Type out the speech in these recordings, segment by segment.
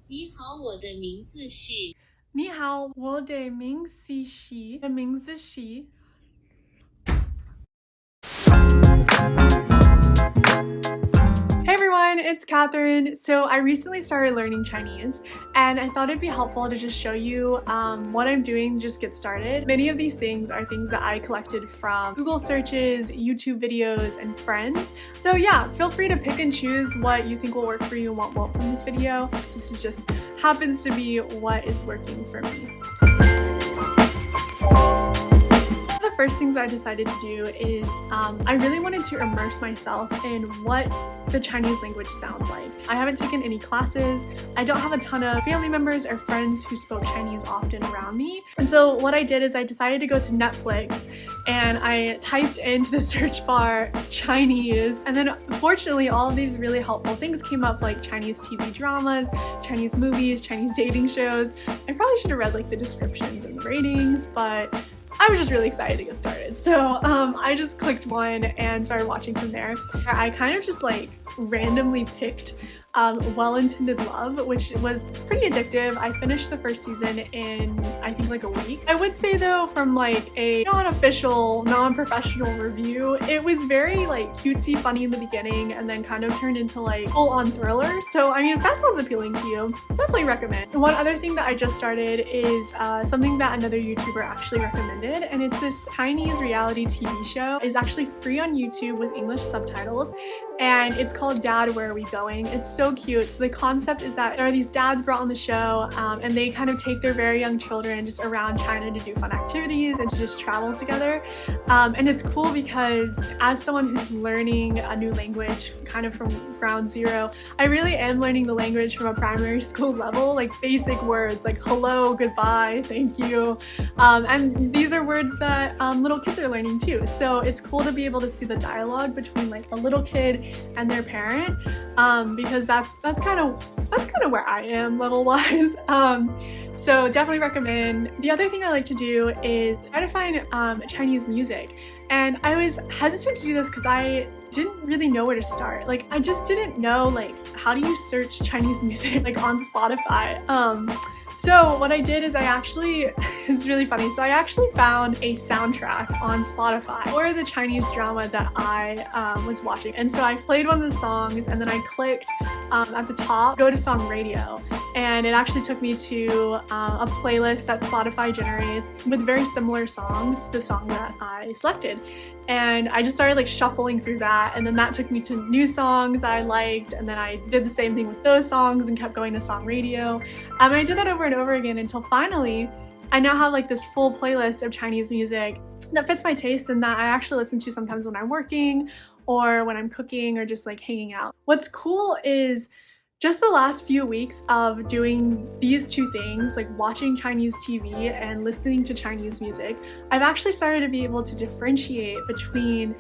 你好，我的名字是。你好，我的名字是。的名字是。Hey everyone, it's Kathryn. So I recently started learning Chinese and I thought it'd be helpful to just show you what I'm doing to just get started. Many of these things are things that I collected from Google searches, YouTube videos, and friends. So yeah, feel free to pick and choose what you think will work for you and what won't from this video. This is just happens to be what is working for me. The first things I decided to do is I really wanted to immerse myself in what the Chinese language sounds like. I haven't taken any classes. I don't have a ton of family members or friends who spoke Chinese often around me. And so what I did is I decided to go to Netflix and I typed into the search bar Chinese, and then fortunately all of these really helpful things came up, like Chinese TV dramas, Chinese movies, Chinese dating shows. I probably should have read like the descriptions and the ratings, but I was just really excited to get started. So I just clicked one and started watching from there. I kind of just like randomly picked Well-Intended Love, which was pretty addictive. I finished the first season in I think like a week. I would say though, from like a non-official, non-professional review, it was very like cutesy funny in the beginning and then kind of turned into like full-on thriller. So I mean, if that sounds appealing to you, definitely recommend. And one other thing that I just started is something that another YouTuber actually recommended, and it's this Chinese reality TV show. It's actually free on YouTube with English subtitles, and it's called Dad, Where Are We Going? It's so cute. So the concept is that there are these dads brought on the show and they kind of take their very young children just around China to do fun activities and to just travel together. And it's cool because as someone who's learning a new language kind of from ground zero, I really am learning the language from a primary school level, like basic words like hello, goodbye, thank you. And these are words that little kids are learning too. So it's cool to be able to see the dialogue between like a little kid and their parent, because that's kind of where I am level wise. So definitely recommend. The other thing I like to do is try to find Chinese music, and I was hesitant to do this because I didn't really know where to start. Like I just didn't know like how do you search Chinese music like on Spotify. So what I did is it's really funny. So I actually found a soundtrack on Spotify for the Chinese drama that I was watching. And so I played one of the songs and then I clicked at the top, go to song radio. And it actually took me to a playlist that Spotify generates with very similar songs to the song that I selected. And I just started like shuffling through that, and then that took me to new songs I liked, and then I did the same thing with those songs and kept going to song radio. And I did that over and over again until finally I now have like this full playlist of Chinese music that fits my taste and that I actually listen to sometimes when I'm working or when I'm cooking or just like hanging out. What's cool is just the last few weeks of doing these two things, like watching Chinese TV and listening to Chinese music, I've actually started to be able to differentiate between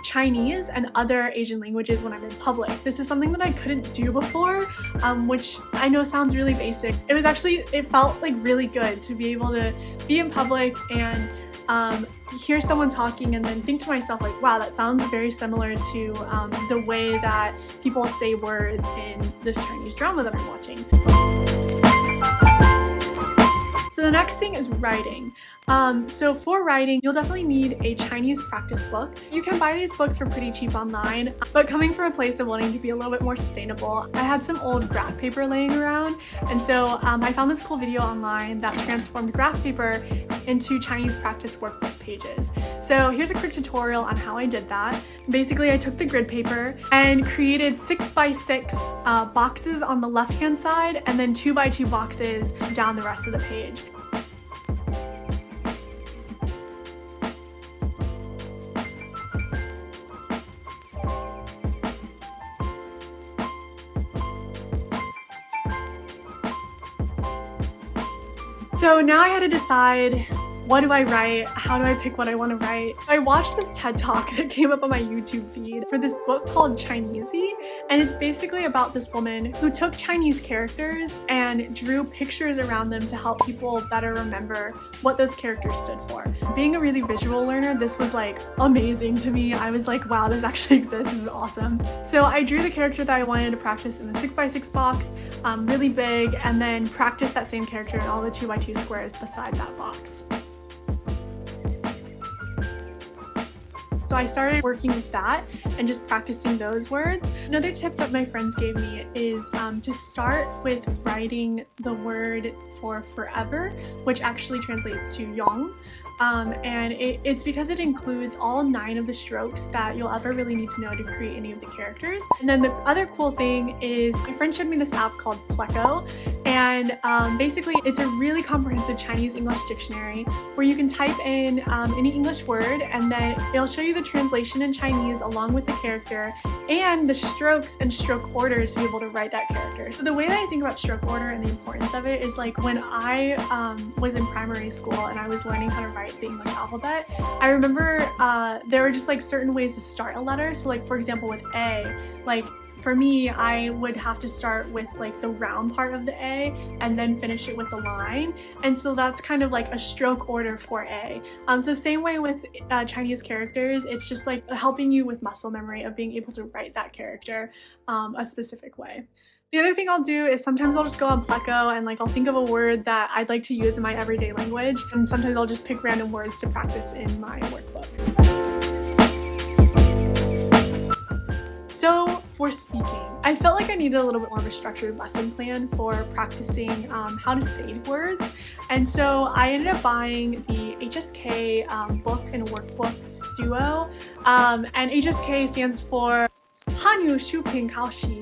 Chinese and other Asian languages when I'm in public. This is something that I couldn't do before, which I know sounds really basic. It felt like really good to be able to be in public and hear someone talking and then think to myself like, wow, that sounds very similar to the way that people say words in this Chinese drama that I'm watching. So the next thing is writing. So for writing, you'll definitely need a Chinese practice book. You can buy these books for pretty cheap online, but coming from a place of wanting to be a little bit more sustainable, I had some old graph paper laying around, and so I found this cool video online that transformed graph paper into Chinese practice workbook pages. So here's a quick tutorial on how I did that. Basically, I took the grid paper and created 6x6 boxes on the left-hand side and then 2x2 boxes down the rest of the page. So now I had to decide what do I write? How do I pick what I want to write? I watched this TED Talk that came up on my YouTube feed for this book called Chinesey, and it's basically about this woman who took Chinese characters and drew pictures around them to help people better remember what those characters stood for. Being a really visual learner, this was like amazing to me. I was like, wow, this actually exists, this is awesome. So I drew the character that I wanted to practice in the 6x6 box, really big, and then practice that same character in all the 2x2 squares beside that box. So I started working with that and just practicing those words. Another tip that my friends gave me is to start with writing the word for forever, which actually translates to yong. And it's because it includes all 9 of the strokes that you'll ever really need to know to create any of the characters. And then the other cool thing is my friend showed me this app called Pleco, and basically it's a really comprehensive Chinese-English dictionary where you can type in any English word, and then it'll show you the translation in Chinese along with the character and the strokes and stroke orders to be able to write that character. So the way that I think about stroke order and the importance of it is like when I was in primary school and I was learning how to write the English alphabet, I remember there were just like certain ways to start a letter. So like for example with A, like for me, I would have to start with like the round part of the A and then finish it with the line. And so that's kind of like a stroke order for A. So same way with Chinese characters, it's just like helping you with muscle memory of being able to write that character a specific way. The other thing I'll do is sometimes I'll just go on Pleco and like I'll think of a word that I'd like to use in my everyday language, and sometimes I'll just pick random words to practice in my workbook. So for speaking, I felt like I needed a little bit more of a structured lesson plan for practicing how to say words, and so I ended up buying the HSK book and workbook duo, and HSK stands for Haoooo Shuping Kaoshi.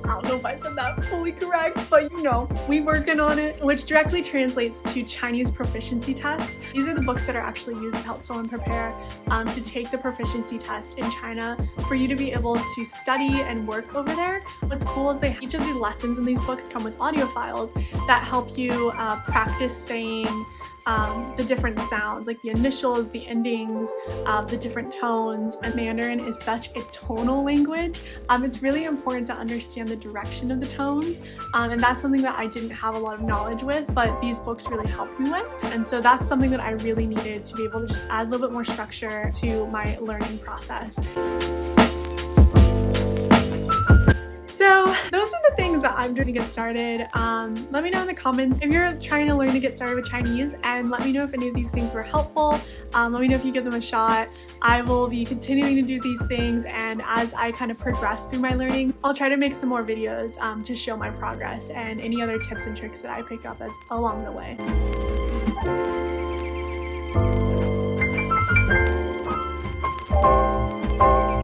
I don't know if I said that fully correct, but you know, we working on it, which directly translates to Chinese proficiency test. These are the books that are actually used to help someone prepare to take the proficiency test in China for you to be able to study and work over there. What's cool is each of the lessons in these books come with audio files that help you practice saying the different sounds, like the initials, the endings, the different tones. And Mandarin is such a tonal language. It's really important to understand the direction of the tones, and that's something that I didn't have a lot of knowledge with, but these books really helped me with. And so that's something that I really needed to be able to just add a little bit more structure to my learning process. So those are the things that I'm doing to get started. Let me know in the comments if you're trying to learn to get started with Chinese, and let me know if any of these things were helpful. Let me know if you give them a shot. I will be continuing to do these things, and as I kind of progress through my learning, I'll try to make some more videos to show my progress and any other tips and tricks that I pick up along the way.